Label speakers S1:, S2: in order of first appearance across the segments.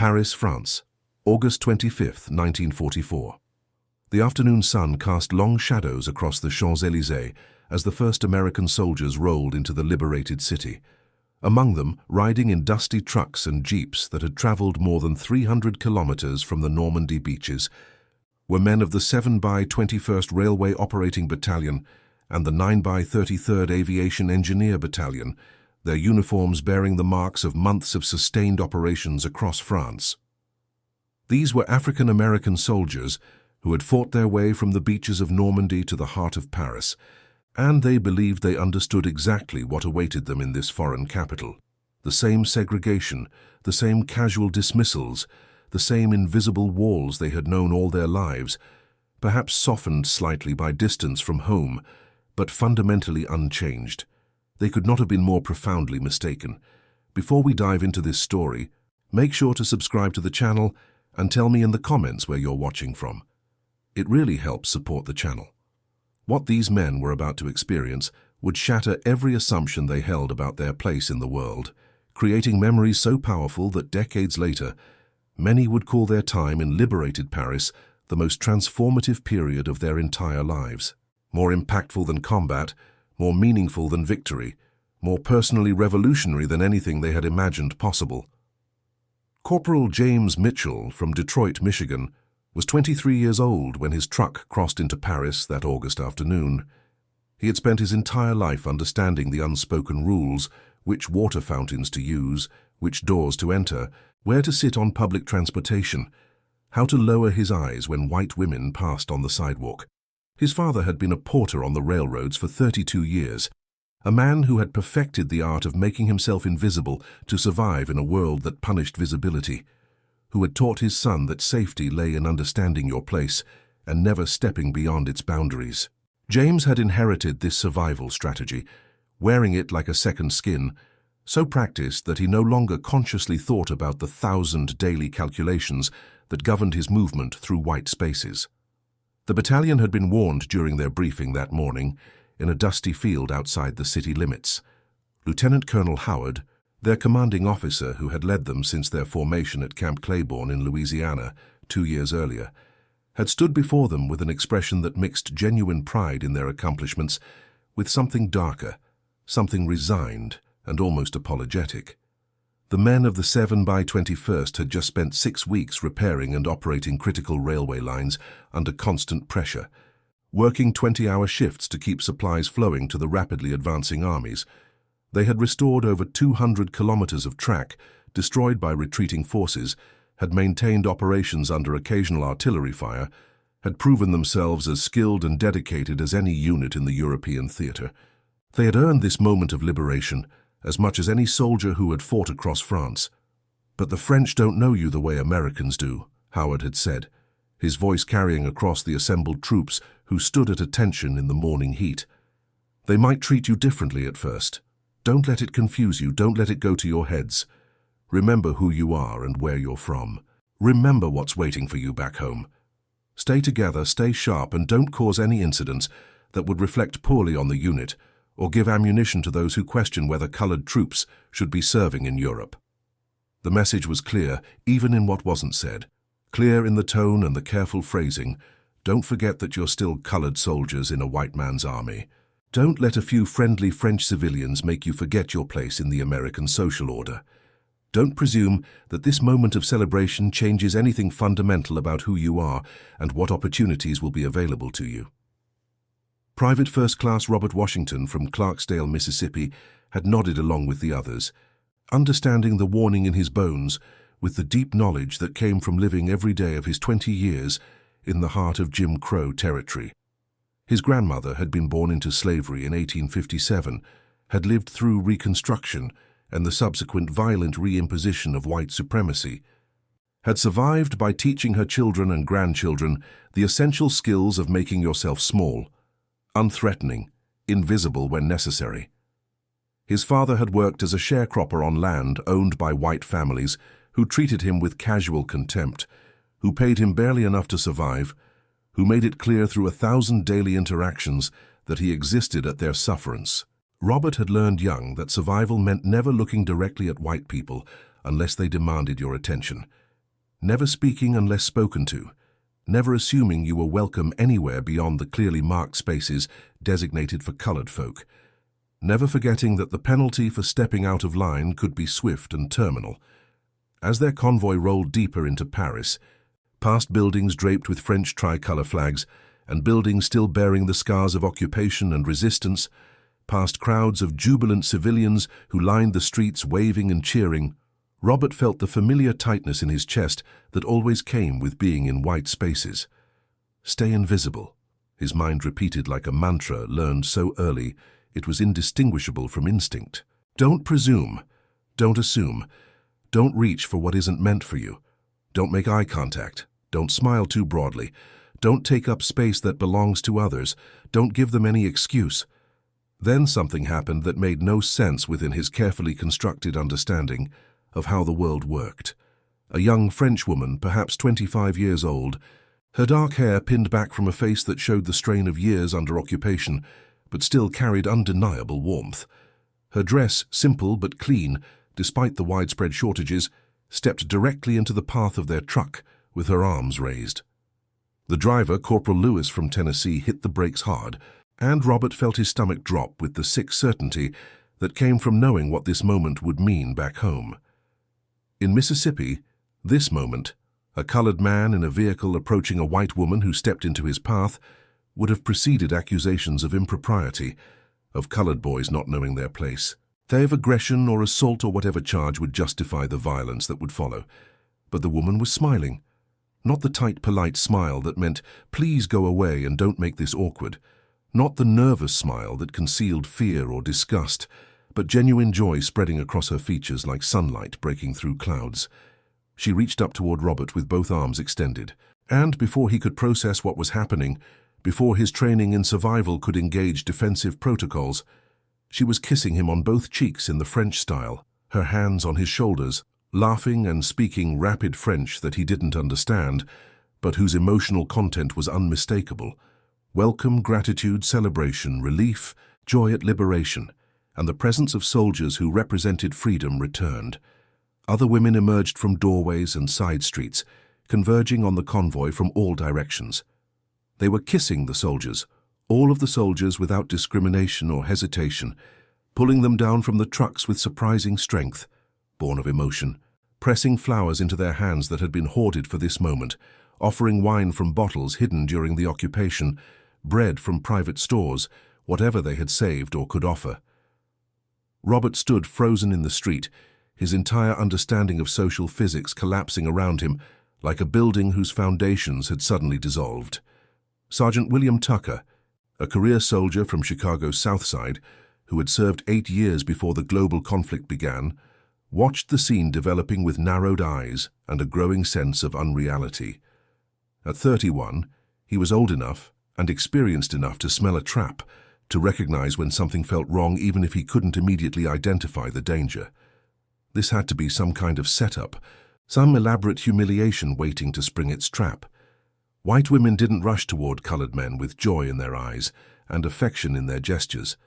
S1: Paris, France, August 25, 1944. The afternoon sun cast long shadows across the Champs-Élysées as the first American soldiers rolled into the liberated city. Among them, riding in dusty trucks and jeeps that had traveled more than 300 kilometers from the Normandy beaches, were men of the 7x21st Railway Operating Battalion and the 9x33rd Aviation Engineer Battalion, their uniforms bearing the marks of months of sustained operations across France. These were African-American soldiers who had fought their way from the beaches of Normandy to the heart of Paris, and they believed they understood exactly what awaited them in this foreign capital. The same segregation, the same casual dismissals, the same invisible walls they had known all their lives, perhaps softened slightly by distance from home, but fundamentally unchanged. They could not have been more profoundly mistaken. Before we dive into this story, make sure to subscribe to the channel and tell me in the comments where you're watching from. It really helps support the channel. What these men were about to experience would shatter every assumption they held about their place in the world, creating memories so powerful that decades later, many would call their time in liberated Paris the most transformative period of their entire lives. More impactful than combat, more meaningful than victory, more personally revolutionary than anything they had imagined possible. Corporal James Mitchell from Detroit, Michigan, was 23 years old when his truck crossed into Paris that August afternoon. He had spent his entire life understanding the unspoken rules, which water fountains to use, which doors to enter, where to sit on public transportation, how to lower his eyes when white women passed on the sidewalk. His father had been a porter on the railroads for 32 years, a man who had perfected the art of making himself invisible to survive in a world that punished visibility, who had taught his son that safety lay in understanding your place and never stepping beyond its boundaries. James had inherited this survival strategy, wearing it like a second skin, so practiced that he no longer consciously thought about the 1,000 daily calculations that governed his movement through white spaces. The battalion had been warned during their briefing that morning in a dusty field outside the city limits. Lieutenant Colonel Howard, their commanding officer who had led them since their formation at Camp Claiborne in Louisiana 2 years earlier, had stood before them with an expression that mixed genuine pride in their accomplishments with something darker, something resigned and almost apologetic. The men of the 7x21st had just spent 6 weeks repairing and operating critical railway lines under constant pressure, working 20-hour shifts to keep supplies flowing to the rapidly advancing armies. They had restored over 200 kilometers of track destroyed by retreating forces, had maintained operations under occasional artillery fire, had proven themselves as skilled and dedicated as any unit in the European theater. They had earned this moment of liberation as much as any soldier who had fought across France. "But the French don't know you the way Americans do," Howard had said, his voice carrying across the assembled troops who stood at attention in the morning heat. "They might treat you differently at first. Don't let it confuse you, don't let it go to your heads. Remember who you are and where you're from. Remember what's waiting for you back home. Stay together, stay sharp, and don't cause any incidents that would reflect poorly on the unit or give ammunition to those who question whether colored troops should be serving in Europe." The message was clear, even in what wasn't said. Clear in the tone and the careful phrasing. Don't forget that you're still colored soldiers in a white man's army. Don't let a few friendly French civilians make you forget your place in the American social order. Don't presume that this moment of celebration changes anything fundamental about who you are and what opportunities will be available to you. Private First Class Robert Washington from Clarksdale, Mississippi, had nodded along with the others, understanding the warning in his bones with the deep knowledge that came from living every day of his 20 years in the heart of Jim Crow territory. His grandmother had been born into slavery in 1857, had lived through Reconstruction and the subsequent violent reimposition of white supremacy, had survived by teaching her children and grandchildren the essential skills of making yourself small, unthreatening, invisible when necessary. His father had worked as a sharecropper on land owned by white families who treated him with casual contempt, who paid him barely enough to survive, who made it clear through 1,000 daily interactions that he existed at their sufferance. Robert had learned young that survival meant never looking directly at white people unless they demanded your attention, never speaking unless spoken to, never assuming you were welcome anywhere beyond the clearly marked spaces designated for colored folk, never forgetting that the penalty for stepping out of line could be swift and terminal. As their convoy rolled deeper into Paris, past buildings draped with French tricolor flags and buildings still bearing the scars of occupation and resistance, past crowds of jubilant civilians who lined the streets waving and cheering, Robert felt the familiar tightness in his chest that always came with being in white spaces. Stay invisible, his mind repeated like a mantra learned so early it was indistinguishable from instinct. Don't presume. Don't assume. Don't reach for what isn't meant for you. Don't make eye contact. Don't smile too broadly. Don't take up space that belongs to others. Don't give them any excuse. Then something happened that made no sense within his carefully constructed understanding of how the world worked. A young French woman, perhaps 25 years old, her dark hair pinned back from a face that showed the strain of years under occupation, but still carried undeniable warmth. Her dress, simple but clean, despite the widespread shortages, stepped directly into the path of their truck with her arms raised. The driver, Corporal Lewis from Tennessee, hit the brakes hard, and Robert felt his stomach drop with the sick certainty that came from knowing what this moment would mean back home. In Mississippi, this moment, a colored man in a vehicle approaching a white woman who stepped into his path, would have preceded accusations of impropriety, of colored boys not knowing their place. They of aggression or assault or whatever charge would justify the violence that would follow. But the woman was smiling. Not the tight, polite smile that meant, please go away and don't make this awkward. Not the nervous smile that concealed fear or disgust, but genuine joy spreading across her features like sunlight breaking through clouds. She reached up toward Robert with both arms extended, and before he could process what was happening, before his training in survival could engage defensive protocols, she was kissing him on both cheeks in the French style, her hands on his shoulders, laughing and speaking rapid French that he didn't understand, but whose emotional content was unmistakable. Welcome, gratitude, celebration, relief, joy at liberation, and the presence of soldiers who represented freedom returned. Other women emerged from doorways and side streets, converging on the convoy from all directions. They were kissing the soldiers, all of the soldiers without discrimination or hesitation, pulling them down from the trucks with surprising strength, born of emotion, pressing flowers into their hands that had been hoarded for this moment, offering wine from bottles hidden during the occupation, bread from private stores, whatever they had saved or could offer. Robert stood frozen in the street, his entire understanding of social physics collapsing around him like a building whose foundations had suddenly dissolved. Sergeant William Tucker, a career soldier from Chicago's South Side, who had served 8 years before the global conflict began, watched the scene developing with narrowed eyes and a growing sense of unreality. At 31, he was old enough and experienced enough to smell a trap, to recognize when something felt wrong even if he couldn't immediately identify the danger. This had to be some kind of setup, some elaborate humiliation waiting to spring its trap. White women didn't rush toward colored men with joy in their eyes and affection in their gestures.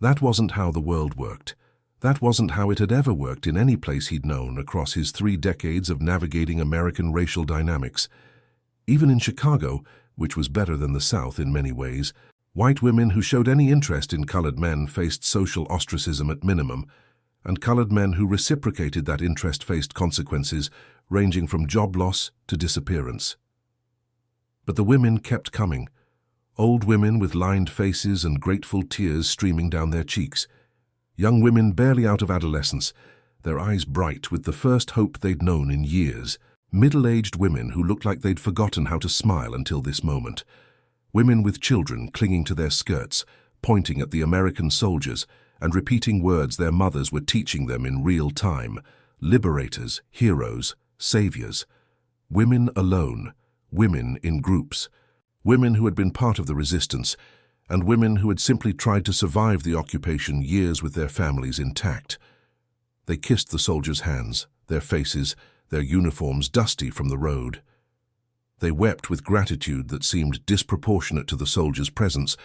S1: That wasn't how the world worked. That wasn't how it had ever worked in any place he'd known across his 3 decades of navigating American racial dynamics. Even in Chicago, which was better than the South in many ways, white women who showed any interest in colored men faced social ostracism at minimum, and colored men who reciprocated that interest faced consequences ranging from job loss to disappearance. But the women kept coming, old women with lined faces and grateful tears streaming down their cheeks, young women barely out of adolescence, their eyes bright with the first hope they'd known in years, middle-aged women who looked like they'd forgotten how to smile until this moment, women with children clinging to their skirts, pointing at the American soldiers and repeating words their mothers were teaching them in real time: liberators, heroes, saviors. Women alone, women in groups, women who had been part of the resistance, and women who had simply tried to survive the occupation years with their families intact. They kissed the soldiers' hands, their faces, their uniforms dusty from the road. They wept with gratitude that seemed disproportionate to the soldiers' presence,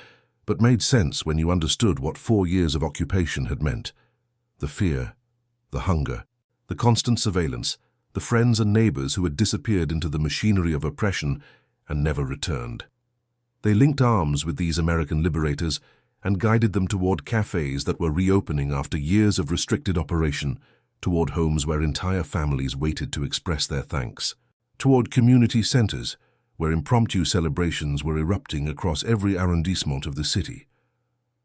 S1: but made sense when you understood what 4 years of occupation had meant. The fear, the hunger, the constant surveillance, the friends and neighbors who had disappeared into the machinery of oppression and never returned. They linked arms with these American liberators and guided them toward cafes that were reopening after years of restricted operation, toward homes where entire families waited to express their thanks, toward community centers where impromptu celebrations were erupting across every arrondissement of the city.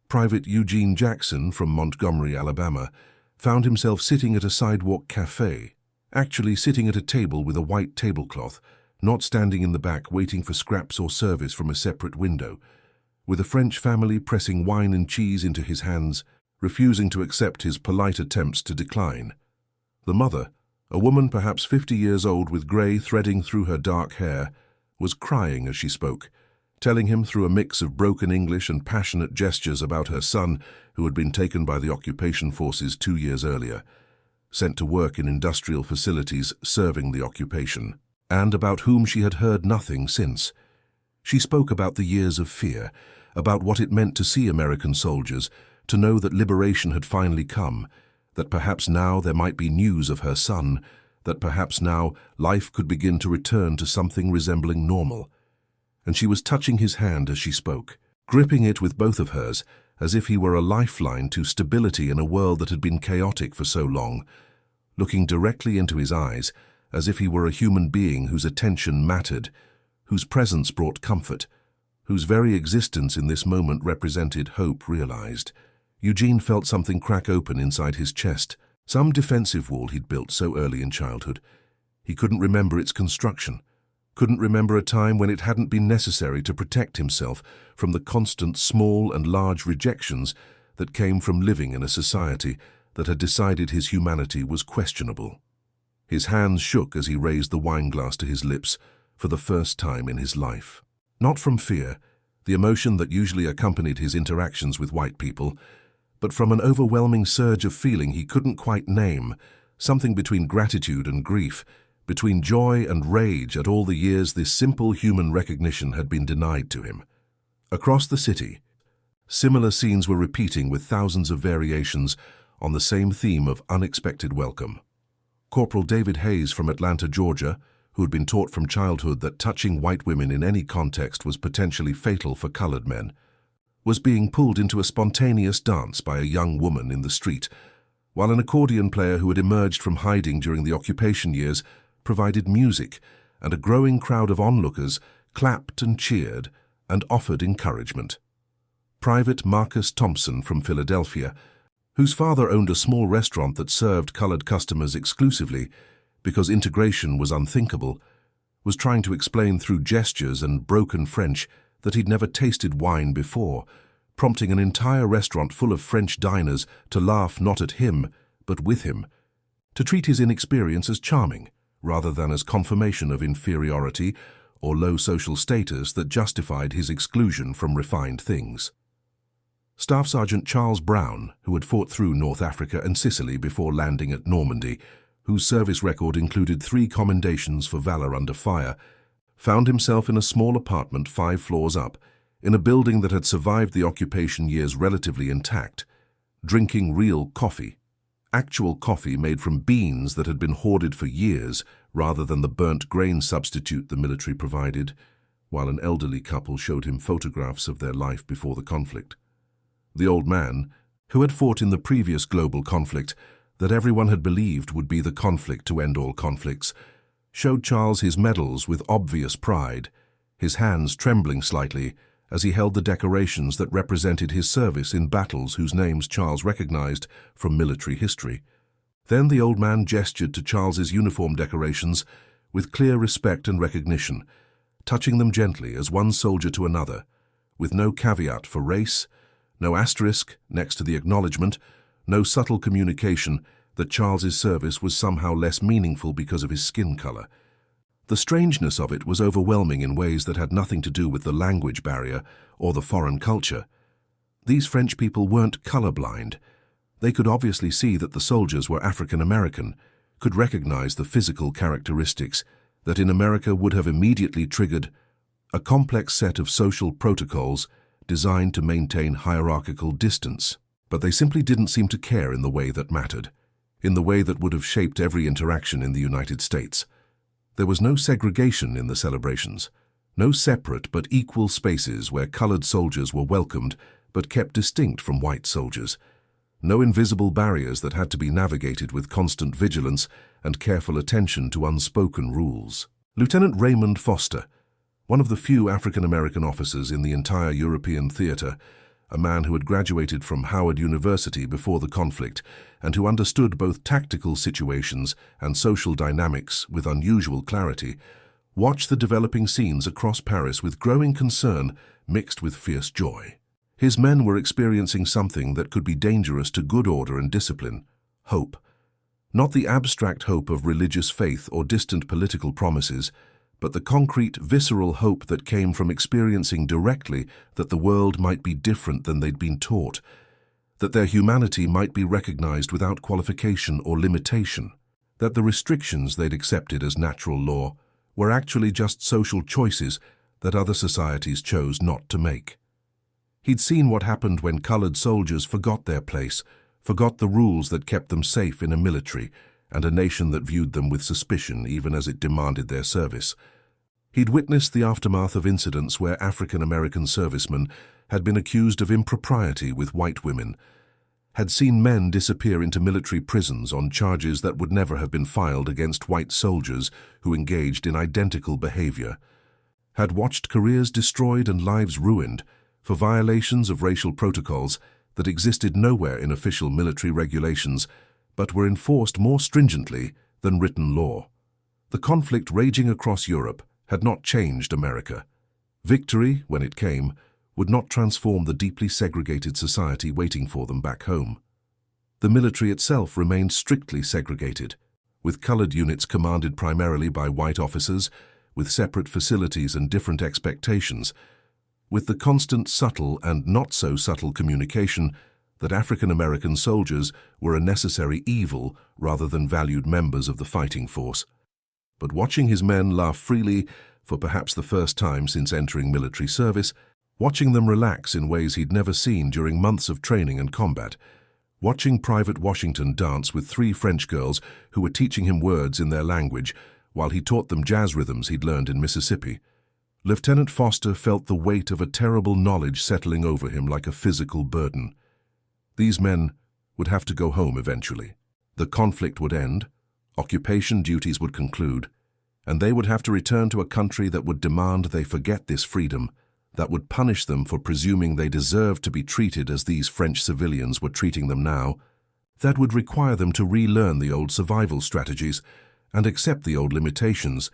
S1: Private Eugene Jackson from Montgomery, Alabama, found himself sitting at a sidewalk cafe, actually sitting at a table with a white tablecloth, not standing in the back waiting for scraps or service from a separate window, with a French family pressing wine and cheese into his hands, refusing to accept his polite attempts to decline. The mother, a woman perhaps 50 years old with grey threading through her dark hair, was crying as she spoke, telling him through a mix of broken English and passionate gestures about her son who had been taken by the occupation forces 2 years earlier, sent to work in industrial facilities serving the occupation, and about whom she had heard nothing since. She spoke about the years of fear, about what it meant to see American soldiers, to know that liberation had finally come, that perhaps now there might be news of her son, that perhaps now life could begin to return to something resembling normal. And she was touching his hand as she spoke, gripping it with both of hers, as if he were a lifeline to stability in a world that had been chaotic for so long, looking directly into his eyes, as if he were a human being whose attention mattered, whose presence brought comfort, whose very existence in this moment represented hope realized. Eugene felt something crack open inside his chest, some defensive wall he'd built so early in childhood. He couldn't remember its construction, couldn't remember a time when it hadn't been necessary to protect himself from the constant small and large rejections that came from living in a society that had decided his humanity was questionable. His hands shook as he raised the wine glass to his lips for the first time in his life. Not from fear, the emotion that usually accompanied his interactions with white people, but from an overwhelming surge of feeling he couldn't quite name, something between gratitude and grief, between joy and rage at all the years this simple human recognition had been denied to him. Across the city, similar scenes were repeating with thousands of variations on the same theme of unexpected welcome. Corporal David Hayes from Atlanta, Georgia, who had been taught from childhood that touching white women in any context was potentially fatal for colored men, was being pulled into a spontaneous dance by a young woman in the street, while an accordion player who had emerged from hiding during the occupation years provided music, and a growing crowd of onlookers clapped and cheered and offered encouragement. Private Marcus Thompson from Philadelphia, whose father owned a small restaurant that served colored customers exclusively because integration was unthinkable, was trying to explain through gestures and broken French that he'd never tasted wine before, prompting an entire restaurant full of French diners to laugh not at him, but with him, to treat his inexperience as charming, rather than as confirmation of inferiority or low social status that justified his exclusion from refined things. Staff Sergeant Charles Brown, who had fought through North Africa and Sicily before landing at Normandy, whose service record included 3 commendations for valor under fire, found himself in a small apartment 5 floors up, in a building that had survived the occupation years relatively intact, drinking real coffee, actual coffee made from beans that had been hoarded for years rather than the burnt grain substitute the military provided, while an elderly couple showed him photographs of their life before the conflict. The old man, who had fought in the previous global conflict that everyone had believed would be the conflict to end all conflicts, showed Charles his medals with obvious pride, his hands trembling slightly as he held the decorations that represented his service in battles whose names Charles recognized from military history. Then the old man gestured to Charles's uniform decorations with clear respect and recognition, touching them gently as one soldier to another, with no caveat for race, no asterisk next to the acknowledgement, no subtle communication that Charles's service was somehow less meaningful because of his skin color. The strangeness of it was overwhelming in ways that had nothing to do with the language barrier or the foreign culture. These French people weren't colorblind. They could obviously see that the soldiers were African American, could recognize the physical characteristics that in America would have immediately triggered a complex set of social protocols designed to maintain hierarchical distance. But they simply didn't seem to care in the way that mattered. in the way that would have shaped every interaction in the United States. There was no segregation in the celebrations, no separate but equal spaces where colored soldiers were welcomed but kept distinct from white soldiers, no invisible barriers that had to be navigated with constant vigilance and careful attention to unspoken rules. Lieutenant Raymond Foster, one of the few African-American officers in the entire European theater, a man who had graduated from Howard University before the conflict and who understood both tactical situations and social dynamics with unusual clarity, watched the developing scenes across Paris with growing concern mixed with fierce joy. His men were experiencing something that could be dangerous to good order and discipline: hope. Not the abstract hope of religious faith or distant political promises, but the concrete, visceral hope that came from experiencing directly that the world might be different than they'd been taught, that their humanity might be recognized without qualification or limitation, that the restrictions they'd accepted as natural law were actually just social choices that other societies chose not to make. He'd seen what happened when colored soldiers forgot their place, forgot the rules that kept them safe in a military and a nation that viewed them with suspicion even as it demanded their service. He'd witnessed the aftermath of incidents where African-American servicemen had been accused of impropriety with white women, had seen men disappear into military prisons on charges that would never have been filed against white soldiers who engaged in identical behavior, had watched careers destroyed and lives ruined for violations of racial protocols that existed nowhere in official military regulations but were enforced more stringently than written law. The conflict raging across Europe had not changed America. Victory, when it came, would not transform the deeply segregated society waiting for them back home. The military itself remained strictly segregated, with colored units commanded primarily by white officers, with separate facilities and different expectations, with the constant subtle and not-so-subtle communication that African-American soldiers were a necessary evil rather than valued members of the fighting force. But watching his men laugh freely, for perhaps the first time since entering military service, watching them relax in ways he'd never seen during months of training and combat, watching Private Washington dance with 3 French girls who were teaching him words in their language while he taught them jazz rhythms he'd learned in Mississippi, Lieutenant Foster felt the weight of a terrible knowledge settling over him like a physical burden. These men would have to go home eventually. The conflict would end, occupation duties would conclude, and they would have to return to a country that would demand they forget this freedom, that would punish them for presuming they deserved to be treated as these French civilians were treating them now, that would require them to relearn the old survival strategies and accept the old limitations,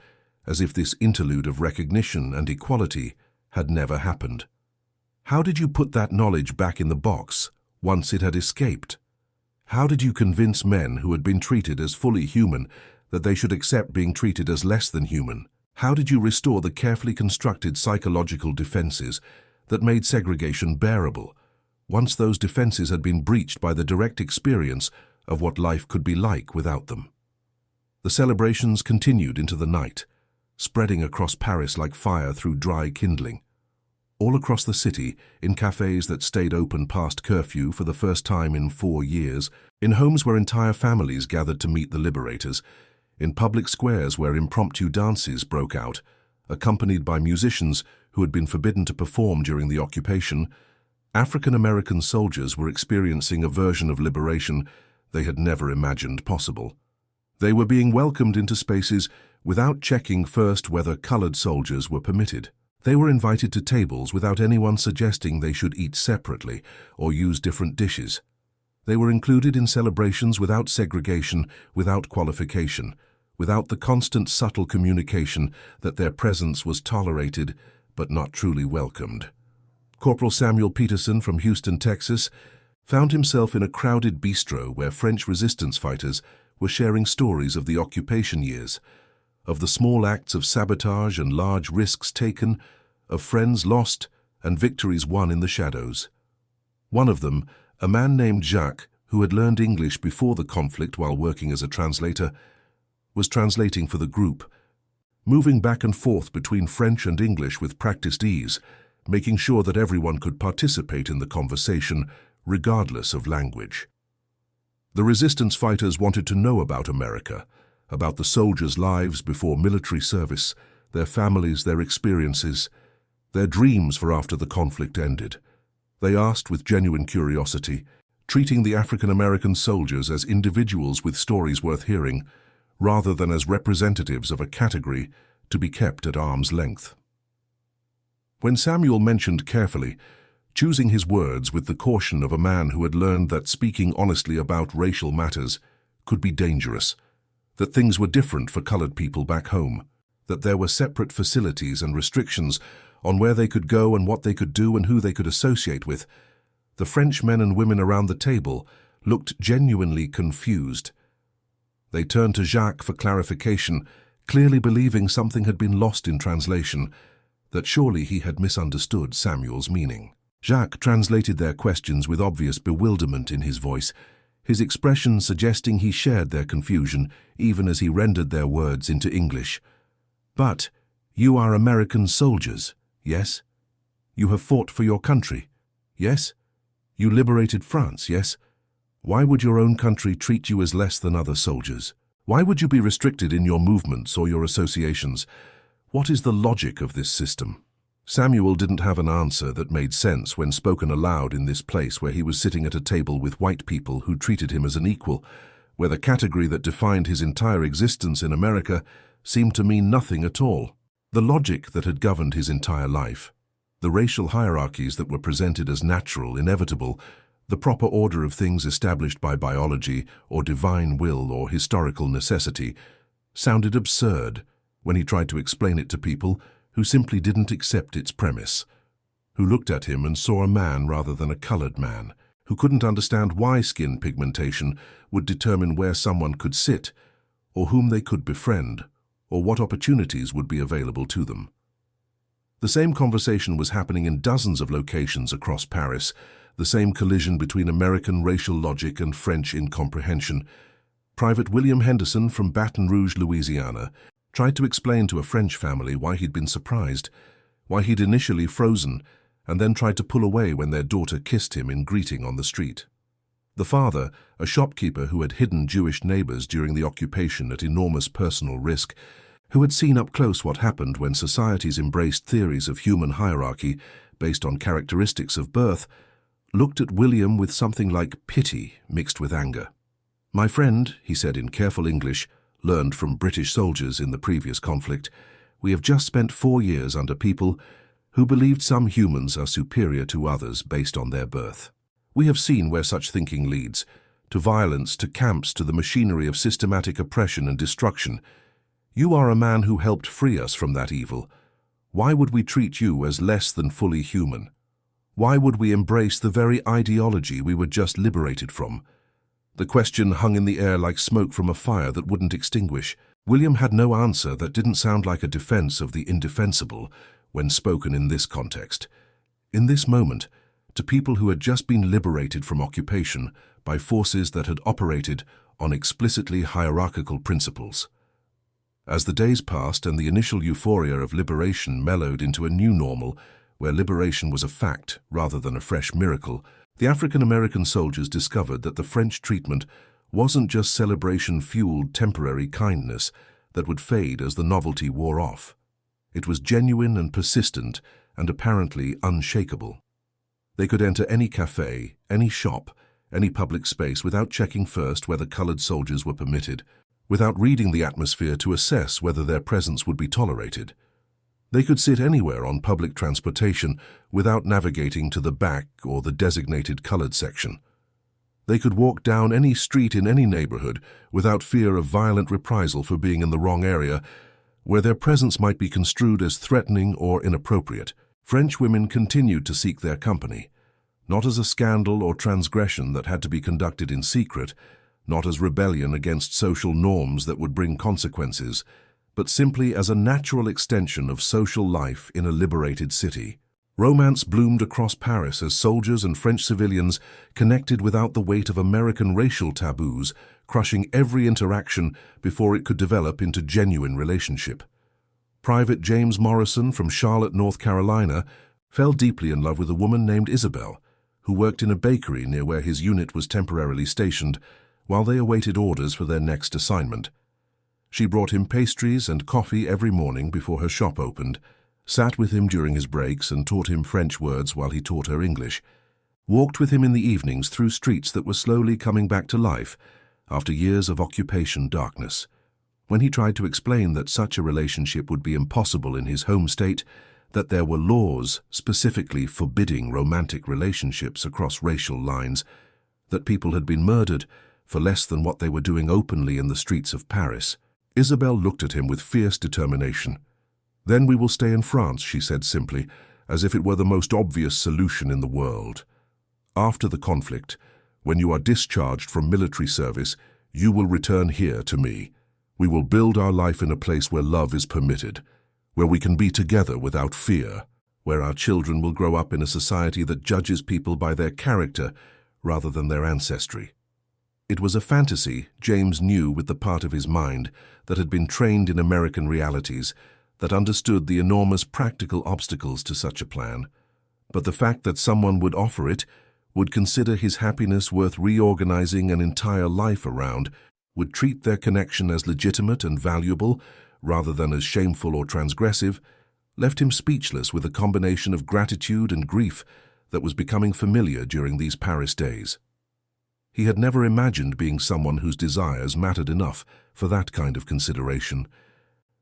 S1: as if this interlude of recognition and equality had never happened. How did you put that knowledge back in the box once it had escaped? How did you convince men who had been treated as fully human that they should accept being treated as less than human? How did you restore the carefully constructed psychological defenses that made segregation bearable, once those defenses had been breached by the direct experience of what life could be like without them? The celebrations continued into the night, spreading across Paris like fire through dry kindling. All across the city, in cafes that stayed open past curfew for the first time in 4 years, in homes where entire families gathered to meet the liberators, in public squares where impromptu dances broke out, accompanied by musicians who had been forbidden to perform during the occupation, African-American soldiers were experiencing a version of liberation they had never imagined possible. They were being welcomed into spaces without checking first whether colored soldiers were permitted. They were invited to tables without anyone suggesting they should eat separately or use different dishes. They were included in celebrations without segregation, without qualification, without the constant subtle communication that their presence was tolerated but not truly welcomed. Corporal Samuel Peterson from Houston, Texas, found himself in a crowded bistro where French resistance fighters were sharing stories of the occupation years, of the small acts of sabotage and large risks taken, of friends lost and victories won in the shadows. One of them, a man named Jacques, who had learned English before the conflict while working as a translator, was translating for the group, moving back and forth between French and English with practiced ease, making sure that everyone could participate in the conversation regardless of language. The resistance fighters wanted to know about America, about the soldiers' lives before military service, their families, their experiences, their dreams for after the conflict ended. They asked with genuine curiosity, treating the African American soldiers as individuals with stories worth hearing, rather than as representatives of a category to be kept at arm's length. When Samuel mentioned carefully, choosing his words with the caution of a man who had learned that speaking honestly about racial matters could be dangerous, that things were different for colored people back home, that there were separate facilities and restrictions on where they could go and what they could do and who they could associate with, the French men and women around the table looked genuinely confused. They turned to Jacques for clarification, clearly believing something had been lost in translation, that surely he had misunderstood Samuel's meaning. Jacques translated their questions with obvious bewilderment in his voice, his expression suggesting he shared their confusion even as he rendered their words into English. "But you are American soldiers, yes? You have fought for your country, yes? You liberated France, yes? Why would your own country treat you as less than other soldiers? Why would you be restricted in your movements or your associations? What is the logic of this system?" Samuel didn't have an answer that made sense when spoken aloud in this place where he was sitting at a table with white people who treated him as an equal, where the category that defined his entire existence in America seemed to mean nothing at all. The logic that had governed his entire life, the racial hierarchies that were presented as natural, inevitable, the proper order of things established by biology or divine will or historical necessity, sounded absurd when he tried to explain it to people who simply didn't accept its premise, who looked at him and saw a man rather than a colored man, who couldn't understand why skin pigmentation would determine where someone could sit, or whom they could befriend, or what opportunities would be available to them. The same conversation was happening in dozens of locations across Paris, the same collision between American racial logic and French incomprehension. Private William Henderson from Baton Rouge, Louisiana, tried to explain to a French family why he'd been surprised, why he'd initially frozen, and then tried to pull away when their daughter kissed him in greeting on the street. The father, a shopkeeper who had hidden Jewish neighbors during the occupation at enormous personal risk, who had seen up close what happened when societies embraced theories of human hierarchy based on characteristics of birth, looked at William with something like pity mixed with anger. "My friend," he said in careful English, learned from British soldiers in the previous conflict, "we have just spent 4 years under people who believed some humans are superior to others based on their birth. We have seen where such thinking leads, to violence, to camps, to the machinery of systematic oppression and destruction. You are a man who helped free us from that evil. Why would we treat you as less than fully human? Why would we embrace the very ideology we were just liberated from?" The question hung in the air like smoke from a fire that wouldn't extinguish. William had no answer that didn't sound like a defense of the indefensible when spoken in this context. In this moment, to people who had just been liberated from occupation by forces that had operated on explicitly hierarchical principles. As the days passed and the initial euphoria of liberation mellowed into a new normal, where liberation was a fact rather than a fresh miracle, the African-American soldiers discovered that the French treatment wasn't just celebration-fueled temporary kindness that would fade as the novelty wore off. It was genuine and persistent and apparently unshakable. They could enter any cafe, any shop, any public space without checking first whether colored soldiers were permitted, without reading the atmosphere to assess whether their presence would be tolerated. They could sit anywhere on public transportation without navigating to the back or the designated colored section. They could walk down any street in any neighborhood without fear of violent reprisal for being in the wrong area, where their presence might be construed as threatening or inappropriate. French women continued to seek their company, not as a scandal or transgression that had to be conducted in secret, not as rebellion against social norms that would bring consequences, but simply as a natural extension of social life in a liberated city. Romance bloomed across Paris as soldiers and French civilians connected without the weight of American racial taboos, crushing every interaction before it could develop into genuine relationship. Private James Morrison from Charlotte, North Carolina, fell deeply in love with a woman named Isabel, who worked in a bakery near where his unit was temporarily stationed, while they awaited orders for their next assignment. She brought him pastries and coffee every morning before her shop opened, sat with him during his breaks and taught him French words while he taught her English, walked with him in the evenings through streets that were slowly coming back to life after years of occupation darkness. When he tried to explain that such a relationship would be impossible in his home state, that there were laws specifically forbidding romantic relationships across racial lines, that people had been murdered for less than what they were doing openly in the streets of Paris, Isabelle looked at him with fierce determination. "Then we will stay in France," she said simply, as if it were the most obvious solution in the world. "After the conflict, when you are discharged from military service, you will return here to me. We will build our life in a place where love is permitted, where we can be together without fear, where our children will grow up in a society that judges people by their character rather than their ancestry." It was a fantasy James knew with the part of his mind that had been trained in American realities, that understood the enormous practical obstacles to such a plan. But the fact that someone would offer it, would consider his happiness worth reorganizing an entire life around, would treat their connection as legitimate and valuable rather than as shameful or transgressive, left him speechless with a combination of gratitude and grief that was becoming familiar during these Paris days. He had never imagined being someone whose desires mattered enough for that kind of consideration,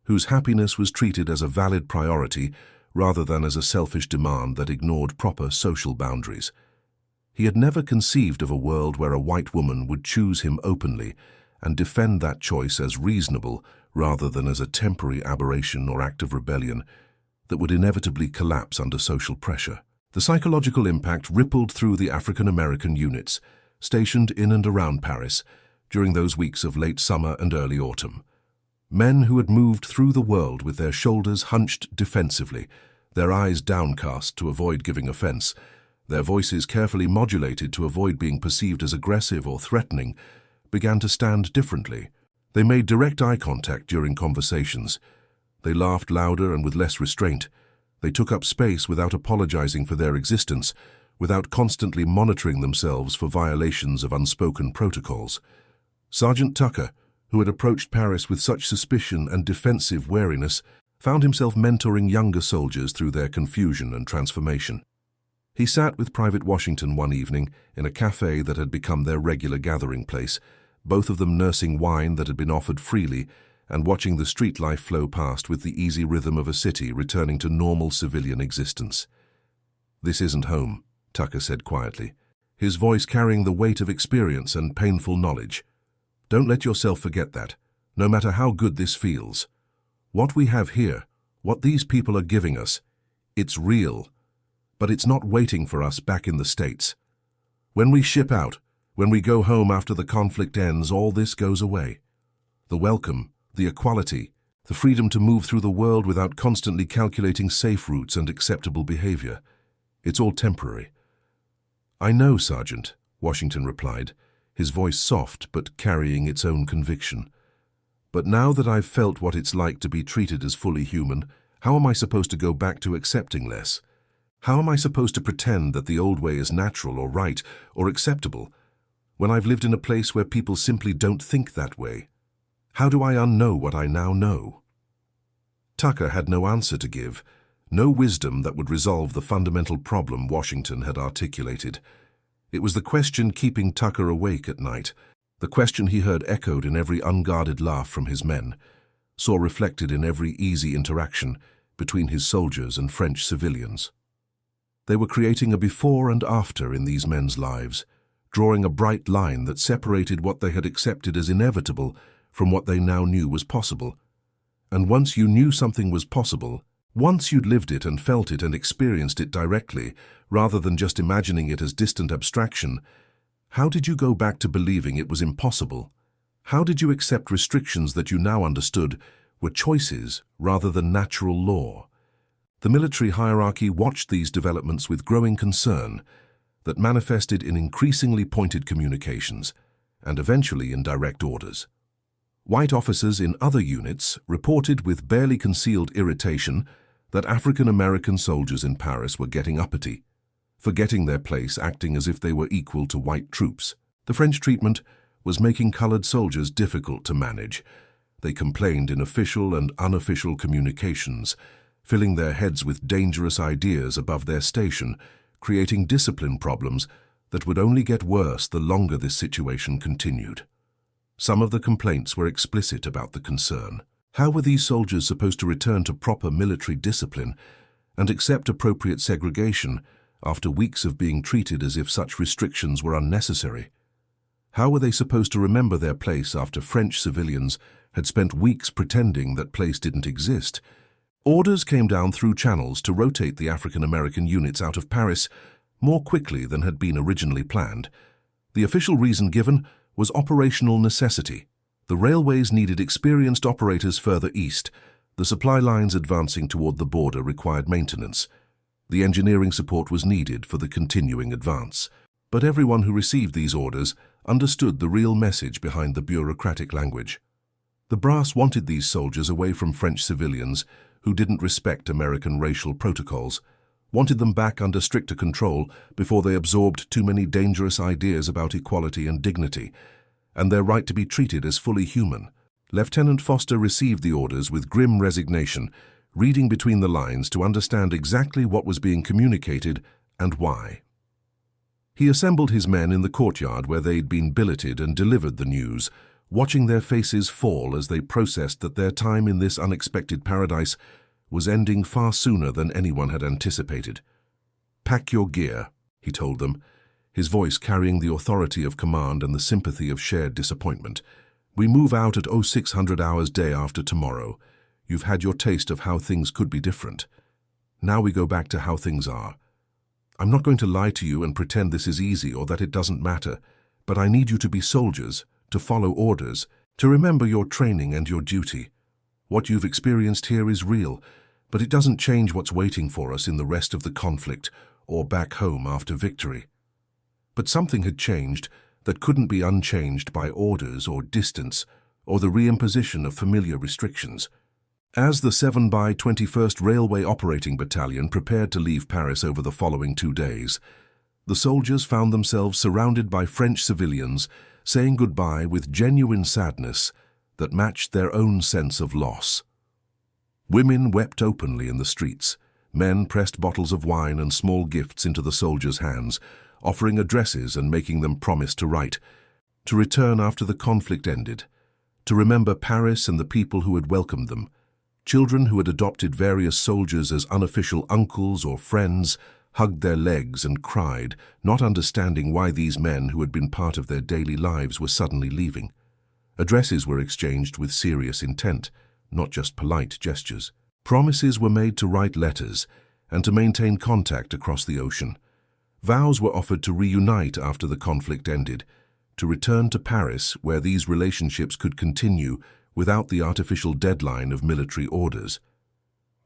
S1: whose happiness was treated as a valid priority rather than as a selfish demand that ignored proper social boundaries. He had never conceived of a world where a white woman would choose him openly and defend that choice as reasonable rather than as a temporary aberration or act of rebellion that would inevitably collapse under social pressure. The psychological impact rippled through the African-American units stationed in and around Paris during those weeks of late summer and early autumn. Men who had moved through the world with their shoulders hunched defensively, their eyes downcast to avoid giving offense, their voices carefully modulated to avoid being perceived as aggressive or threatening, began to stand differently. They made direct eye contact during conversations. They laughed louder and with less restraint. They took up space without apologizing for their existence, without constantly monitoring themselves for violations of unspoken protocols. Sergeant Tucker, who had approached Paris with such suspicion and defensive wariness, found himself mentoring younger soldiers through their confusion and transformation. He sat with Private Washington one evening in a café that had become their regular gathering place, both of them nursing wine that had been offered freely and watching the street life flow past with the easy rhythm of a city returning to normal civilian existence. "This isn't home," Tucker said quietly, his voice carrying the weight of experience and painful knowledge. "Don't let yourself forget that, no matter how good this feels. What we have here, what these people are giving us, it's real, but it's not waiting for us back in the States. When we ship out, when we go home after the conflict ends, all this goes away. The welcome, the equality, the freedom to move through the world without constantly calculating safe routes and acceptable behavior. It's all temporary." "I know, Sergeant," Washington replied, his voice soft but carrying its own conviction. "But now that I've felt what it's like to be treated as fully human, how am I supposed to go back to accepting less? How am I supposed to pretend that the old way is natural or right or acceptable when I've lived in a place where people simply don't think that way? How do I unknow what I now know?" Tucker had no answer to give, no wisdom that would resolve the fundamental problem Washington had articulated. It was the question keeping Tucker awake at night, the question he heard echoed in every unguarded laugh from his men, saw reflected in every easy interaction between his soldiers and French civilians. They were creating a before and after in these men's lives, drawing a bright line that separated what they had accepted as inevitable from what they now knew was possible. And once you knew something was possible, once you'd lived it and felt it and experienced it directly, rather than just imagining it as distant abstraction, how did you go back to believing it was impossible? How did you accept restrictions that you now understood were choices rather than natural law? The military hierarchy watched these developments with growing concern that manifested in increasingly pointed communications and eventually in direct orders. White officers in other units reported with barely concealed irritation that African-American soldiers in Paris were getting uppity, forgetting their place, acting as if they were equal to white troops. The French treatment, was making colored soldiers difficult to manage. They complained in official and unofficial communications, filling their heads with dangerous ideas above their station, creating discipline problems that would only get worse the longer this situation continued. Some of the complaints were explicit about the concern. How were these soldiers supposed to return to proper military discipline and accept appropriate segregation after weeks of being treated as if such restrictions were unnecessary? How were they supposed to remember their place after French civilians had spent weeks pretending that place didn't exist? Orders came down through channels to rotate the African-American units out of Paris more quickly than had been originally planned. The official reason given was operational necessity. The railways needed experienced operators further east. The supply lines advancing toward the border required maintenance. The engineering support was needed for the continuing advance. But everyone who received these orders understood the real message behind the bureaucratic language. The brass wanted these soldiers away from French civilians who didn't respect American racial protocols, wanted them back under stricter control before they absorbed too many dangerous ideas about equality and dignity, and their right to be treated as fully human. Lieutenant Foster received the orders with grim resignation, reading between the lines to understand exactly what was being communicated and why. He assembled his men in the courtyard where they'd been billeted and delivered the news, watching their faces fall as they processed that their time in this unexpected paradise was ending far sooner than anyone had anticipated. "Pack your gear," he told them, his voice carrying the authority of command and the sympathy of shared disappointment. "We move out at 0600 hours day after tomorrow. You've had your taste of how things could be different. Now we go back to how things are. I'm not going to lie to you and pretend this is easy or that it doesn't matter, but I need you to be soldiers, to follow orders, to remember your training and your duty. What you've experienced here is real, but it doesn't change what's waiting for us in the rest of the conflict or back home after victory." But something had changed that couldn't be unchanged by orders or distance or the reimposition of familiar restrictions. As the 7x21st Railway Operating Battalion prepared to leave Paris over the following 2 days, the soldiers found themselves surrounded by French civilians saying goodbye with genuine sadness that matched their own sense of loss. Women wept openly in the streets. Men pressed bottles of wine and small gifts into the soldiers' hands, offering addresses and making them promise to write, to return after the conflict ended, to remember Paris and the people who had welcomed them. Children who had adopted various soldiers as unofficial uncles or friends hugged their legs and cried, not understanding why these men who had been part of their daily lives were suddenly leaving. Addresses were exchanged with serious intent, not just polite gestures. Promises were made to write letters and to maintain contact across the ocean. Vows were offered to reunite after the conflict ended, to return to Paris where these relationships could continue without the artificial deadline of military orders.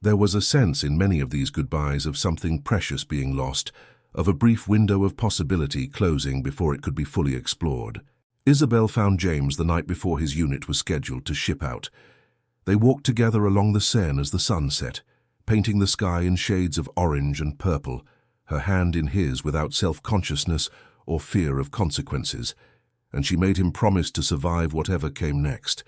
S1: There was a sense in many of these goodbyes of something precious being lost, of a brief window of possibility closing before it could be fully explored. Isabel found James the night before his unit was scheduled to ship out. They walked together along the Seine as the sun set, painting the sky in shades of orange and purple, her hand in his without self-consciousness or fear of consequences, and she made him promise to survive whatever came next,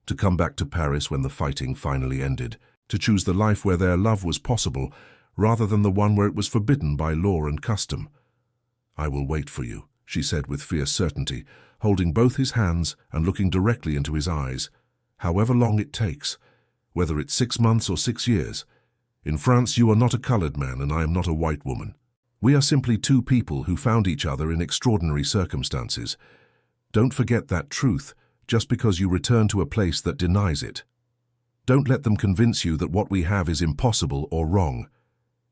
S1: to come back to Paris when the fighting finally ended, to choose the life where their love was possible rather than the one where it was forbidden by law and custom. "I will wait for you," she said with fierce certainty, holding both his hands and looking directly into his eyes. "However long it takes, whether it's 6 months or 6 years. In France you are not a colored man and I am not a white woman. We are simply two people who found each other in extraordinary circumstances. Don't forget that truth just because you return to a place that denies it. Don't let them convince you that what we have is impossible or wrong.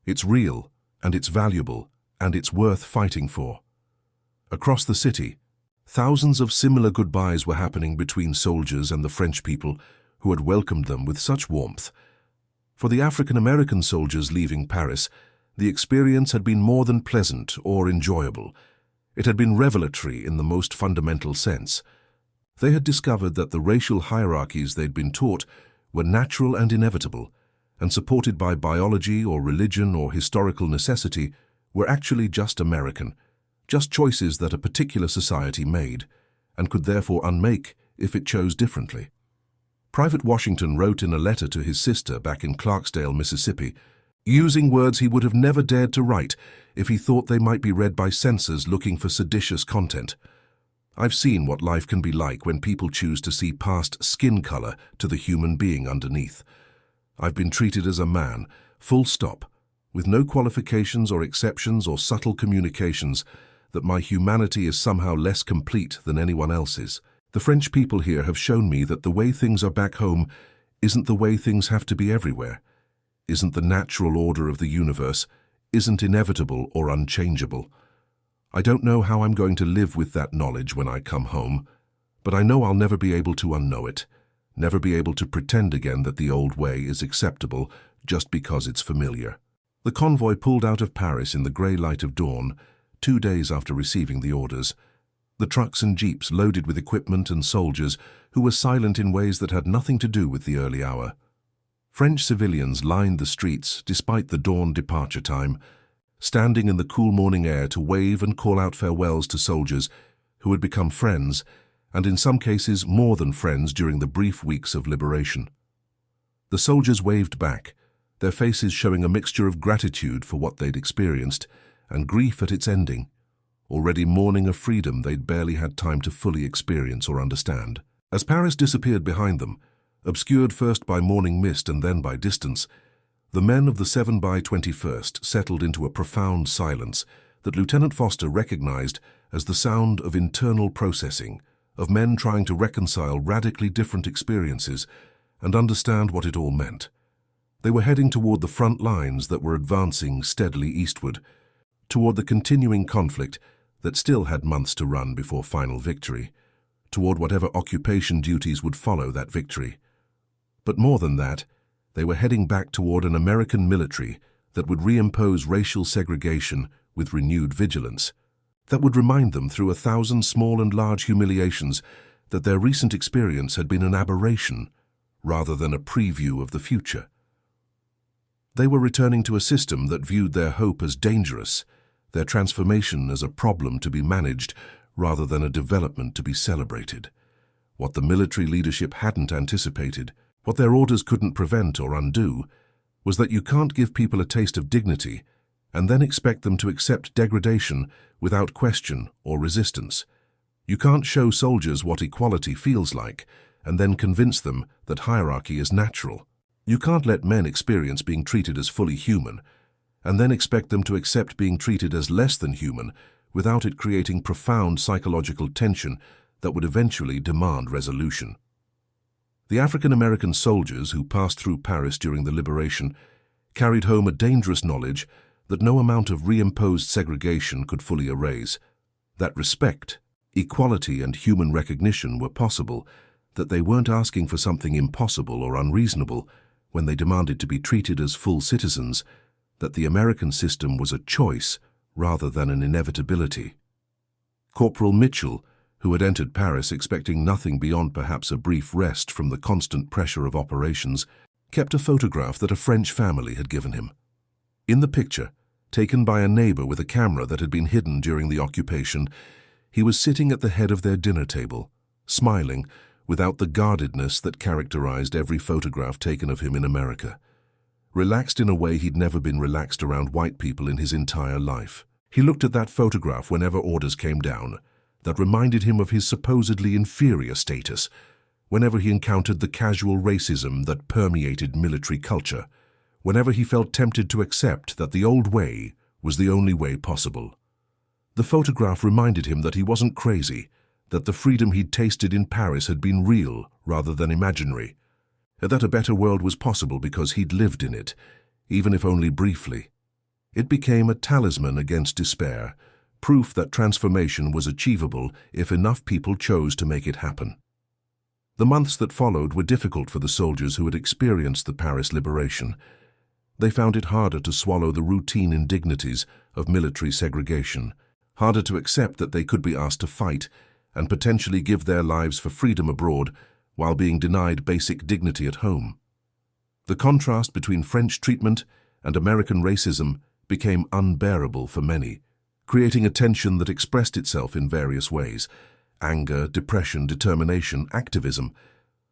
S1: It's real, and it's valuable, and it's worth fighting for." Across the city, thousands of similar goodbyes were happening between soldiers and the French people who had welcomed them with such warmth. For the African-American soldiers leaving Paris, the experience had been more than pleasant or enjoyable. It had been revelatory in the most fundamental sense. They had discovered that the racial hierarchies they'd been taught were natural and inevitable, and supported by biology or religion or historical necessity, were actually just American, just choices that a particular society made, and could therefore unmake if it chose differently. Private Washington wrote in a letter to his sister back in Clarksdale, Mississippi, using words he would have never dared to write if he thought they might be read by censors looking for seditious content. I've seen what life can be like when people choose to see past skin color to the human being underneath. I've been treated as a man, full stop, with no qualifications or exceptions or subtle communications that my humanity is somehow less complete than anyone else's. The French people here have shown me that the way things are back home isn't the way things have to be everywhere, isn't the natural order of the universe, isn't inevitable or unchangeable. I don't know how I'm going to live with that knowledge when I come home, but I know I'll never be able to unknow it, never be able to pretend again that the old way is acceptable just because it's familiar. The convoy pulled out of Paris in the grey light of dawn, 2 days after receiving the orders. The trucks and jeeps loaded with equipment and soldiers who were silent in ways that had nothing to do with the early hour. French civilians lined the streets despite the dawn departure time, standing in the cool morning air to wave and call out farewells to soldiers who had become friends, and in some cases more than friends during the brief weeks of liberation. The soldiers waved back, their faces showing a mixture of gratitude for what they'd experienced and grief at its ending, already mourning a freedom they'd barely had time to fully experience or understand. As Paris disappeared behind them, obscured first by morning mist and then by distance, the men of the 7 by 21st settled into a profound silence that Lieutenant Foster recognized as the sound of internal processing, of men trying to reconcile radically different experiences and understand what it all meant. They were heading toward the front lines that were advancing steadily eastward, toward the continuing conflict that still had months to run before final victory, toward whatever occupation duties would follow that victory. But more than that, they were heading back toward an American military that would reimpose racial segregation with renewed vigilance, that would remind them through 1,000 small and large humiliations that their recent experience had been an aberration rather than a preview of the future. They were returning to a system that viewed their hope as dangerous, their transformation as a problem to be managed rather than a development to be celebrated. What the military leadership hadn't anticipated, what their orders couldn't prevent or undo, was that you can't give people a taste of dignity and then expect them to accept degradation without question or resistance. You can't show soldiers what equality feels like and then convince them that hierarchy is natural. You can't let men experience being treated as fully human and then expect them to accept being treated as less than human without it creating profound psychological tension that would eventually demand resolution. The African-American soldiers who passed through Paris during the liberation carried home a dangerous knowledge that no amount of reimposed segregation could fully erase, that respect, equality, and human recognition were possible, that they weren't asking for something impossible or unreasonable when they demanded to be treated as full citizens, that the American system was a choice rather than an inevitability. Corporal Mitchell, who had entered Paris expecting nothing beyond perhaps a brief rest from the constant pressure of operations, kept a photograph that a French family had given him. In the picture, taken by a neighbor with a camera that had been hidden during the occupation, he was sitting at the head of their dinner table, smiling without the guardedness that characterized every photograph taken of him in America. Relaxed in a way he'd never been relaxed around white people in his entire life. He looked at that photograph whenever orders came down, that reminded him of his supposedly inferior status, whenever he encountered the casual racism that permeated military culture, whenever he felt tempted to accept that the old way was the only way possible. The photograph reminded him that he wasn't crazy, that the freedom he'd tasted in Paris had been real rather than imaginary, that a better world was possible because he'd lived in it, even if only briefly. It became a talisman against despair, proof that transformation was achievable if enough people chose to make it happen. The months that followed were difficult for the soldiers who had experienced the Paris liberation. They found it harder to swallow the routine indignities of military segregation, harder to accept that they could be asked to fight and potentially give their lives for freedom abroad while being denied basic dignity at home. The contrast between French treatment and American racism became unbearable for many, creating a tension that expressed itself in various ways, anger, depression, determination, activism.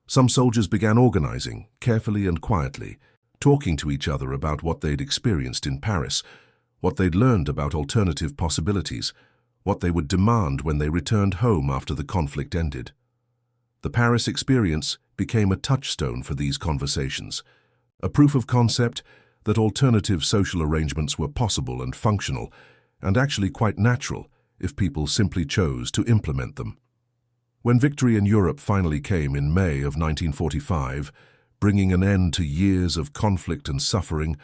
S1: Some soldiers began organizing, carefully and quietly, talking to each other about what they'd experienced in Paris, what they'd learned about alternative possibilities, what they would demand when they returned home after the conflict ended. The Paris experience became a touchstone for these conversations, a proof of concept that alternative social arrangements were possible and functional, and actually quite natural if people simply chose to implement them. When victory in Europe finally came in May of 1945, bringing an end to years of conflict and suffering,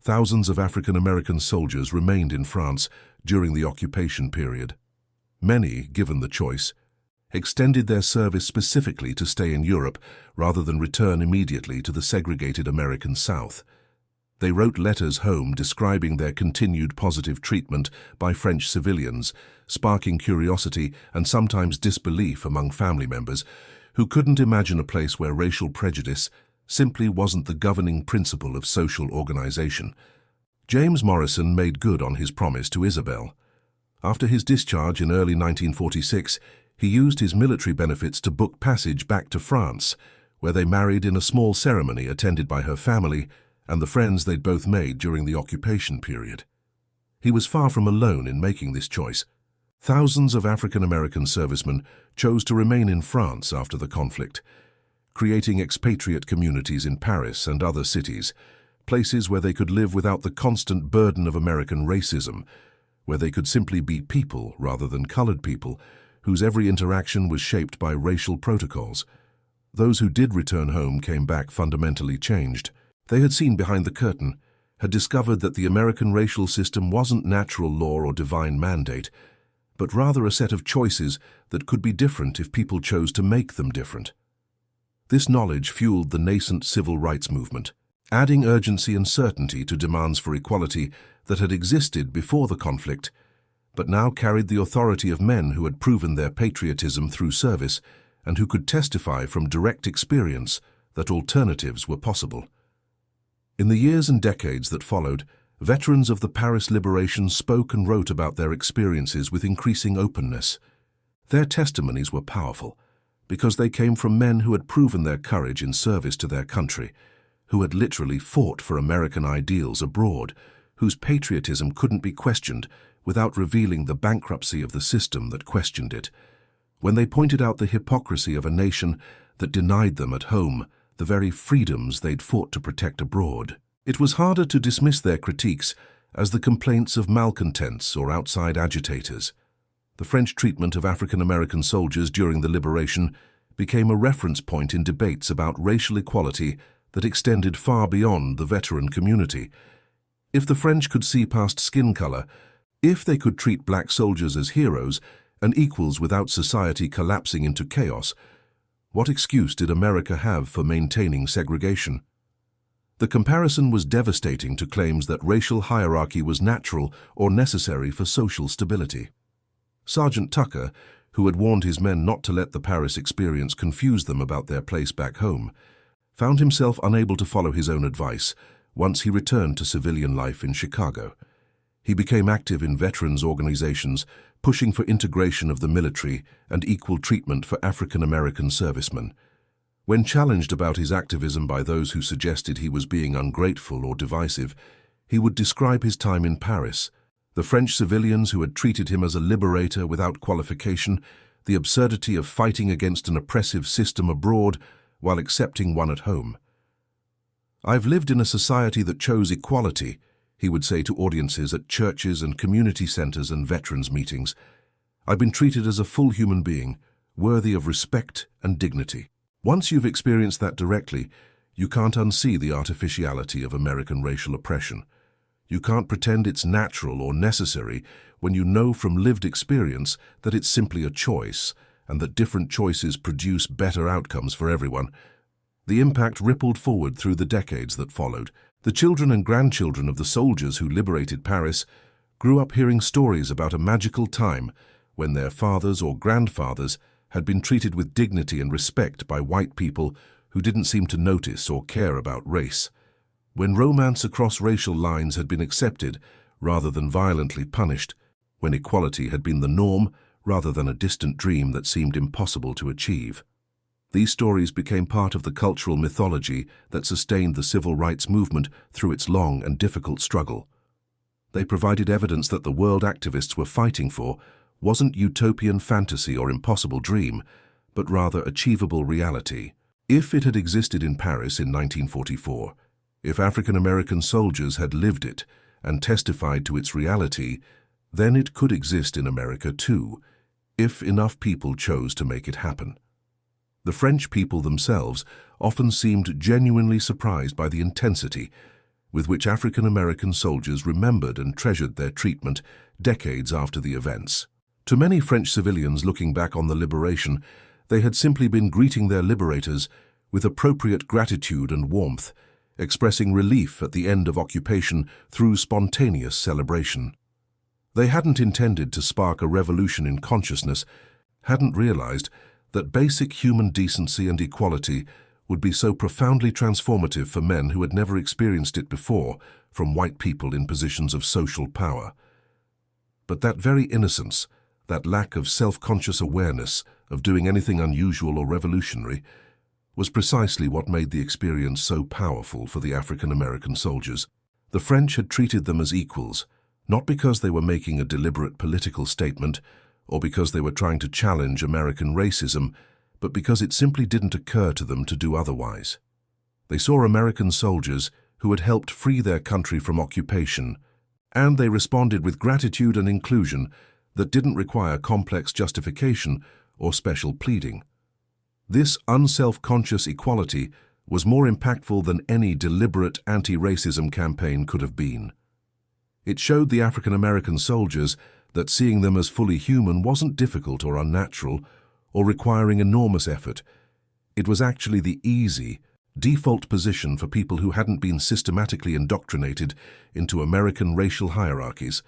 S1: thousands of African American soldiers remained in France during the occupation period. Many, given the choice, extended their service specifically to stay in Europe rather than return immediately to the segregated American South. They wrote letters home describing their continued positive treatment by French civilians, sparking curiosity and sometimes disbelief among family members who couldn't imagine a place where racial prejudice simply wasn't the governing principle of social organization. James Morrison made good on his promise to Isabel. After his discharge in early 1946, he used his military benefits to book passage back to France, where they married in a small ceremony attended by her family and the friends they'd both made during the occupation period. He was far from alone in making this choice. Thousands of African American servicemen chose to remain in France after the conflict, creating expatriate communities in Paris and other cities, places where they could live without the constant burden of American racism, where they could simply be people rather than colored people, whose every interaction was shaped by racial protocols. Those who did return home came back fundamentally changed. They had seen behind the curtain, had discovered that the American racial system wasn't natural law or divine mandate, but rather a set of choices that could be different if people chose to make them different. This knowledge fueled the nascent civil rights movement, adding urgency and certainty to demands for equality that had existed before the conflict, but now carried the authority of men who had proven their patriotism through service and who could testify from direct experience that alternatives were possible. In the years and decades that followed, veterans of the Paris liberation spoke and wrote about their experiences with increasing openness. Their testimonies were powerful because they came from men who had proven their courage in service to their country, who had literally fought for American ideals abroad, whose patriotism couldn't be questioned without revealing the bankruptcy of the system that questioned it. When they pointed out the hypocrisy of a nation that denied them at home the very freedoms they'd fought to protect abroad, it was harder to dismiss their critiques as the complaints of malcontents or outside agitators. The French treatment of African American soldiers during the liberation became a reference point in debates about racial equality that extended far beyond the veteran community. If the French could see past skin color, if they could treat black soldiers as heroes and equals without society collapsing into chaos, what excuse did America have for maintaining segregation? The comparison was devastating to claims that racial hierarchy was natural or necessary for social stability. Sergeant Tucker, who had warned his men not to let the Paris experience confuse them about their place back home, found himself unable to follow his own advice once he returned to civilian life in Chicago. He became active in veterans organizations, pushing for integration of the military and equal treatment for African American servicemen. When challenged about his activism by those who suggested he was being ungrateful or divisive, he would describe his time in Paris, the French civilians who had treated him as a liberator without qualification, the absurdity of fighting against an oppressive system abroad while accepting one at home. "I've lived in a society that chose equality," he would say to audiences at churches and community centers and veterans meetings. "I've been treated as a full human being, worthy of respect and dignity." Once you've experienced that directly, you can't unsee the artificiality of American racial oppression. You can't pretend it's natural or necessary when you know from lived experience that it's simply a choice and that different choices produce better outcomes for everyone. The impact rippled forward through the decades that followed. The children and grandchildren of the soldiers who liberated Paris grew up hearing stories about a magical time when their fathers or grandfathers had been treated with dignity and respect by white people who didn't seem to notice or care about race. When romance across racial lines had been accepted rather than violently punished, when equality had been the norm rather than a distant dream that seemed impossible to achieve. These stories became part of the cultural mythology that sustained the civil rights movement through its long and difficult struggle. They provided evidence that the world activists were fighting for wasn't utopian fantasy or impossible dream, but rather achievable reality. If it had existed in Paris in 1944, if African American soldiers had lived it and testified to its reality, then it could exist in America too, if enough people chose to make it happen. The French people themselves often seemed genuinely surprised by the intensity with which African American soldiers remembered and treasured their treatment decades after the events. To many French civilians looking back on the liberation, they had simply been greeting their liberators with appropriate gratitude and warmth, expressing relief at the end of occupation through spontaneous celebration. They hadn't intended to spark a revolution in consciousness, hadn't realized that basic human decency and equality would be so profoundly transformative for men who had never experienced it before from white people in positions of social power. But that very innocence, that lack of self-conscious awareness of doing anything unusual or revolutionary, was precisely what made the experience so powerful for the African American soldiers. The French had treated them as equals, not because they were making a deliberate political statement or because they were trying to challenge American racism, but because it simply didn't occur to them to do otherwise. They saw American soldiers who had helped free their country from occupation, and they responded with gratitude and inclusion that didn't require complex justification or special pleading. This unself-conscious equality was more impactful than any deliberate anti-racism campaign could have been. It showed the African American soldiers that seeing them as fully human wasn't difficult or unnatural or requiring enormous effort. It was actually the easy, default position for people who hadn't been systematically indoctrinated into American racial hierarchies.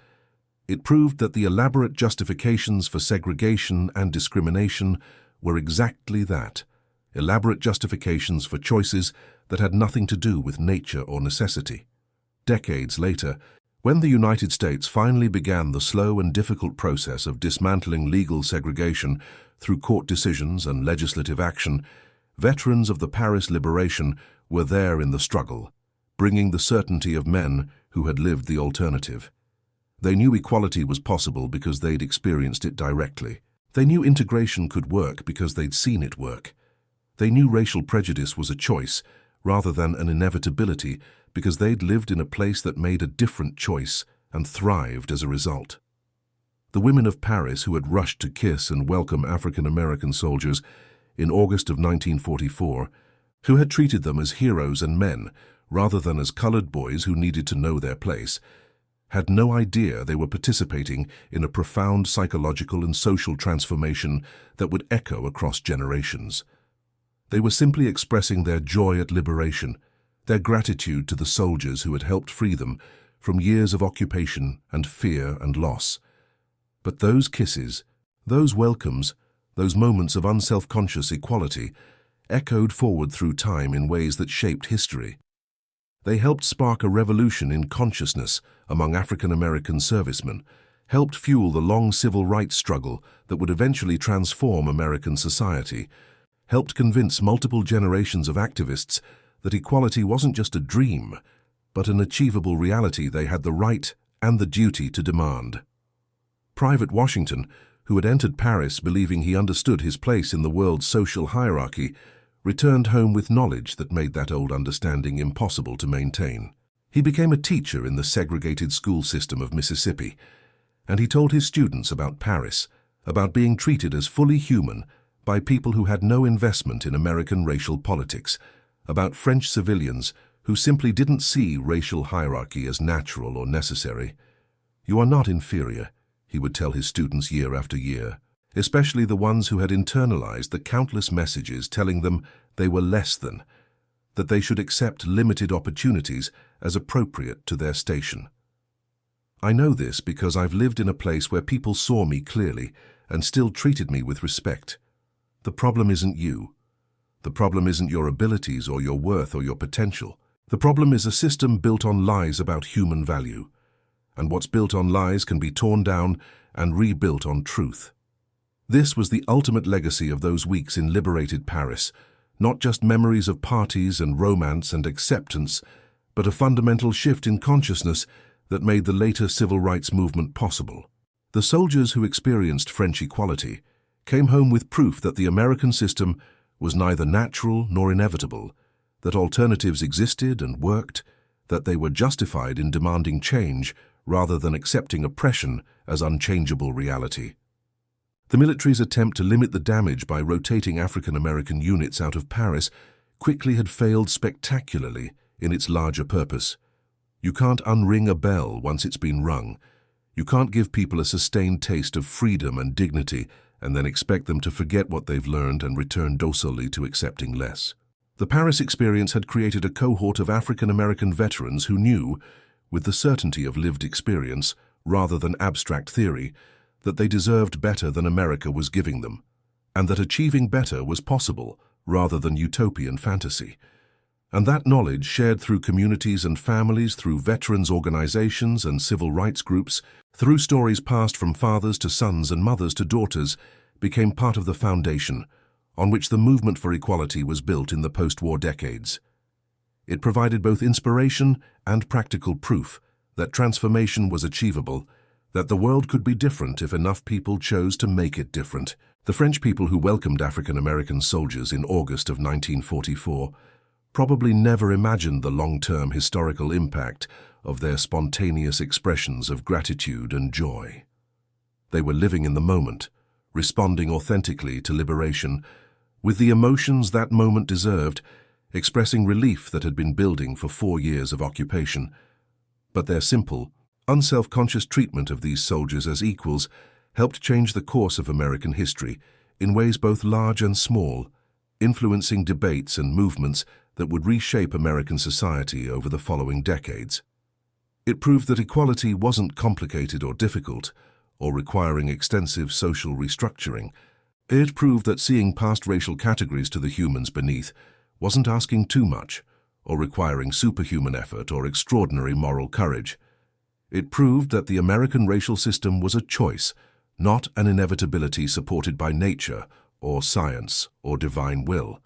S1: It proved that the elaborate justifications for segregation and discrimination were exactly that, elaborate justifications for choices that had nothing to do with nature or necessity. Decades later, when the United States finally began the slow and difficult process of dismantling legal segregation through court decisions and legislative action, veterans of the Paris liberation were there in the struggle, bringing the certainty of men who had lived the alternative. They knew equality was possible because they'd experienced it directly. They knew integration could work because they'd seen it work. They knew racial prejudice was a choice rather than an inevitability because they'd lived in a place that made a different choice and thrived as a result. The women of Paris who had rushed to kiss and welcome African American soldiers in August of 1944, who had treated them as heroes and men rather than as colored boys who needed to know their place, had no idea they were participating in a profound psychological and social transformation that would echo across generations. They were simply expressing their joy at liberation, their gratitude to the soldiers who had helped free them from years of occupation and fear and loss. But those kisses, those welcomes, those moments of unself-conscious equality echoed forward through time in ways that shaped history. They helped spark a revolution in consciousness among African American servicemen, helped fuel the long civil rights struggle that would eventually transform American society, helped convince multiple generations of activists that equality wasn't just a dream, but an achievable reality they had the right and the duty to demand. Private Washington, who had entered Paris believing he understood his place in the world's social hierarchy, returned home with knowledge that made that old understanding impossible to maintain. He became a teacher in the segregated school system of Mississippi, and he told his students about Paris, about being treated as fully human by people who had no investment in American racial politics, about French civilians who simply didn't see racial hierarchy as natural or necessary. "You are not inferior," he would tell his students year after year, especially the ones who had internalized the countless messages telling them they were less than, that they should accept limited opportunities as appropriate to their station. I know this because I've lived in a place where people saw me clearly and still treated me with respect. The problem isn't you. The problem isn't your abilities or your worth or your potential. The problem is a system built on lies about human value. And what's built on lies can be torn down and rebuilt on truth. This was the ultimate legacy of those weeks in liberated Paris, not just memories of parties and romance and acceptance, but a fundamental shift in consciousness that made the later civil rights movement possible. The soldiers who experienced French equality came home with proof that the American system was neither natural nor inevitable, that alternatives existed and worked, that they were justified in demanding change rather than accepting oppression as unchangeable reality. The military's attempt to limit the damage by rotating African American units out of Paris quickly had failed spectacularly in its larger purpose. You can't unring a bell once it's been rung. You can't give people a sustained taste of freedom and dignity and then expect them to forget what they've learned and return docilely to accepting less. The Paris experience had created a cohort of African American veterans who knew, with the certainty of lived experience rather than abstract theory, that they deserved better than America was giving them, and that achieving better was possible rather than utopian fantasy. And that knowledge, shared through communities and families, through veterans' organizations and civil rights groups, through stories passed from fathers to sons and mothers to daughters, became part of the foundation on which the movement for equality was built in the post-war decades. It provided both inspiration and practical proof that transformation was achievable, that the world could be different if enough people chose to make it different. The French people who welcomed African American soldiers in August of 1944 probably never imagined the long-term historical impact of their spontaneous expressions of gratitude and joy. They were living in the moment, responding authentically to liberation, with the emotions that moment deserved, expressing relief that had been building for 4 years of occupation. But their simple, unself-conscious treatment of these soldiers as equals helped change the course of American history in ways both large and small, influencing debates and movements that would reshape American society over the following decades. It proved that equality wasn't complicated or difficult, or requiring extensive social restructuring. It proved that seeing past racial categories to the humans beneath wasn't asking too much, or requiring superhuman effort or extraordinary moral courage. It proved that the American racial system was a choice, not an inevitability supported by nature or science or divine will,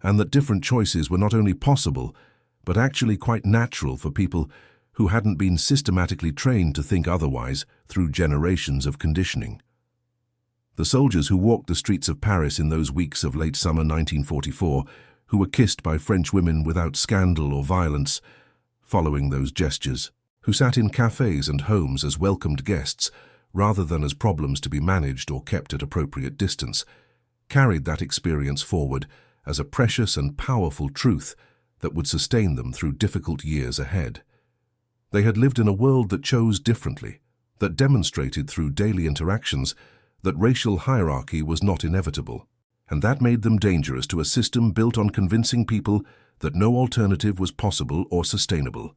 S1: and that different choices were not only possible, but actually quite natural for people who hadn't been systematically trained to think otherwise through generations of conditioning. The soldiers who walked the streets of Paris in those weeks of late summer 1944, who were kissed by French women without scandal or violence, following those gestures, who sat in cafes and homes as welcomed guests rather than as problems to be managed or kept at appropriate distance, carried that experience forward as a precious and powerful truth that would sustain them through difficult years ahead. They had lived in a world that chose differently, that demonstrated through daily interactions that racial hierarchy was not inevitable, and that made them dangerous to a system built on convincing people that no alternative was possible or sustainable.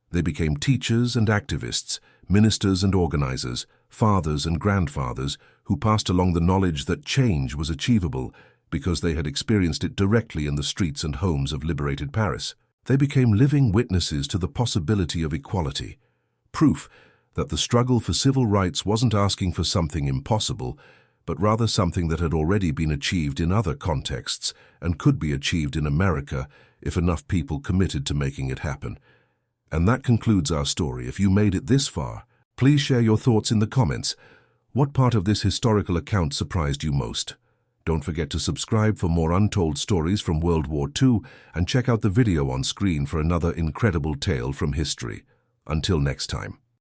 S1: They became teachers and activists, ministers and organizers, fathers and grandfathers who passed along the knowledge that change was achievable because they had experienced it directly in the streets and homes of liberated Paris. They became living witnesses to the possibility of equality, proof that the struggle for civil rights wasn't asking for something impossible, but rather something that had already been achieved in other contexts and could be achieved in America if enough people committed to making it happen. And that concludes our story. If you made it this far, please share your thoughts in the comments. What part of this historical account surprised you most? Don't forget to subscribe for more untold stories from World War II and check out the video on screen for another incredible tale from history. Until next time.